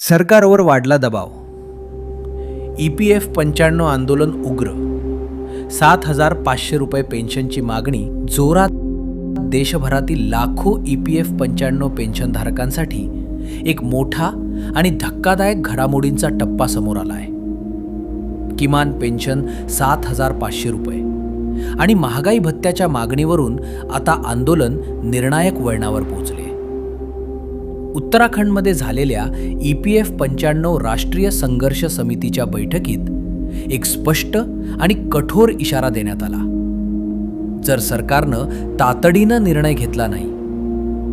सरकारवर वाढला दबाव. EPF 95 आंदोलन उग्र. 7,500 रुपये पेन्शनची मागणी जोरात. देशभरातील लाखो EPF 95 पेन्शनधारकांसाठी एक मोठा आणि धक्कादायक घडामोडींचा टप्पा समोर आला आहे. किमान पेन्शन 7,500 रुपये आणि महागाई भत्त्याच्या मागणीवरून आता आंदोलन निर्णायक वळणावर पोहोचले. उत्तराखंडमध्ये झालेल्या EPF 95 राष्ट्रीय संघर्ष समितीच्या बैठकीत एक स्पष्ट आणि कठोर इशारा देण्यात आला. जर सरकारनं तातडीनं निर्णय घेतला नाही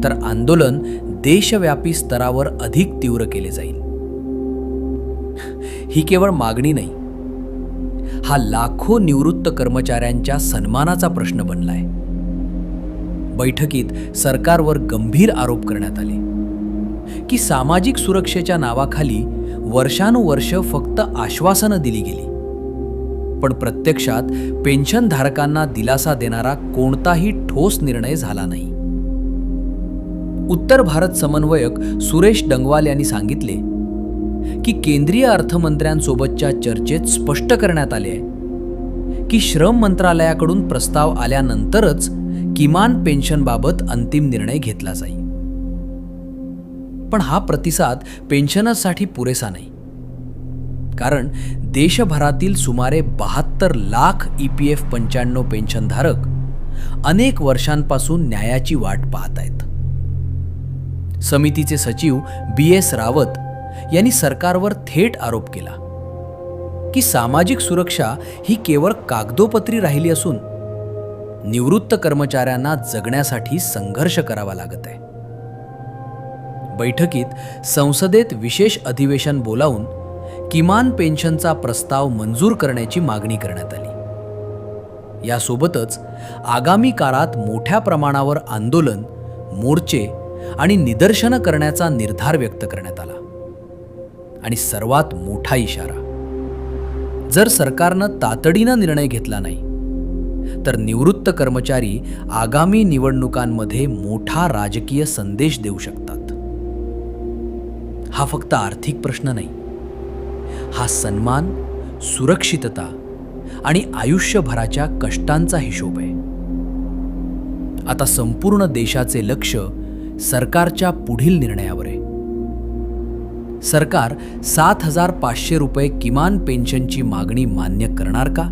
तर आंदोलन देशव्यापी स्तरावर अधिक तीव्र केले जाईल. ही केवळ मागणी नाही, हा लाखो निवृत्त कर्मचाऱ्यांच्या सन्मानाचा प्रश्न बनलाय. बैठकीत सरकारवर गंभीर आरोप करण्यात आले की सामाजिक सुरक्षेच्या नावाखाली वर्षानुवर्ष फक्त आश्वासनं दिली गेली, पण प्रत्यक्षात पेन्शनधारकांना दिलासा देणारा कोणताही ठोस निर्णय झाला नाही. उत्तर भारत समन्वयक सुरेश डंगवाल यांनी सांगितले की केंद्रीय अर्थमंत्र्यांसोबतच्या चर्चेत स्पष्ट करण्यात आले आहे की श्रम मंत्रालयाकडून प्रस्ताव आल्यानंतरच किमान पेन्शनबाबत अंतिम निर्णय घेतला जाईल. पण हा प्रतिसाद पेन्शनर्ससाठी पुरेसा नाही, कारण देशभरातील सुमारे 72 लाख EPF 95 पेन्शनधारक अनेक वर्षांपासून न्यायाची वाट पाहत आहेत. समितीचे सचिव BS रावत यांनी सरकारवर थेट आरोप केला की सामाजिक सुरक्षा ही केवळ कागदोपत्री राहिली असून निवृत्त कर्मचाऱ्यांना जगण्यासाठी संघर्ष करावा लागत आहे. बैठकीत संसदेत विशेष अधिवेशन बोलावून किमान पेन्शनचा प्रस्ताव मंजूर करण्याची मागणी करण्यात आली. यासोबतच आगामी काळात मोठ्या प्रमाणावर आंदोलन, मोर्चे आणि निदर्शनं करण्याचा निर्धार व्यक्त करण्यात आला. आणि सर्वात मोठा इशारा, जर सरकारनं तातडीनं निर्णय घेतला नाही तर निवृत्त कर्मचारी आगामी निवडणुकांमध्ये मोठा राजकीय संदेश देऊ शकतात. हा फक्त आर्थिक प्रश्न नाही, हा सन्मान, सुरक्षितता आणि आयुष्यभराच्या कष्टांचा हिशोब आहे. आता संपूर्ण देशाचे लक्ष सरकारच्या पुढील निर्णयावर आहे. सरकार 7,500 रुपये किमान पेन्शनची मागणी मान्य करणार का,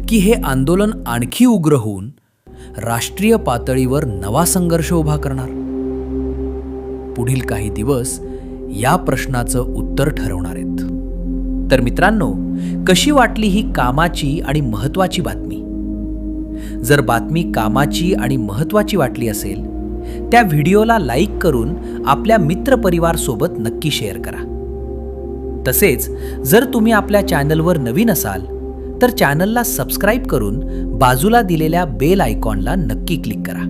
की हे आंदोलन आणखी उग्र होऊन राष्ट्रीय पातळीवर नवा संघर्ष उभा करणार? पुढील काही दिवस या प्रश्नाचं उत्तर ठरवणार आहेत. तर मित्रांनो, कशी वाटली ही कामाची आणि महत्त्वाची बातमी? जर बातमी कामाची आणि महत्त्वाची वाटली असेल, त्या व्हिडिओला लाईक करून आपल्या मित्रपरिवारसोबत नक्की शेअर करा. तसेच जर तुम्ही आपल्या चॅनलवर नवीन असाल तर चॅनलला सबस्क्राईब करून बाजूला दिलेल्या बेल आयकॉनला नक्की क्लिक करा.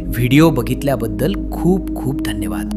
व्हिडिओ बघितल्याबद्दल खूप खूप धन्यवाद.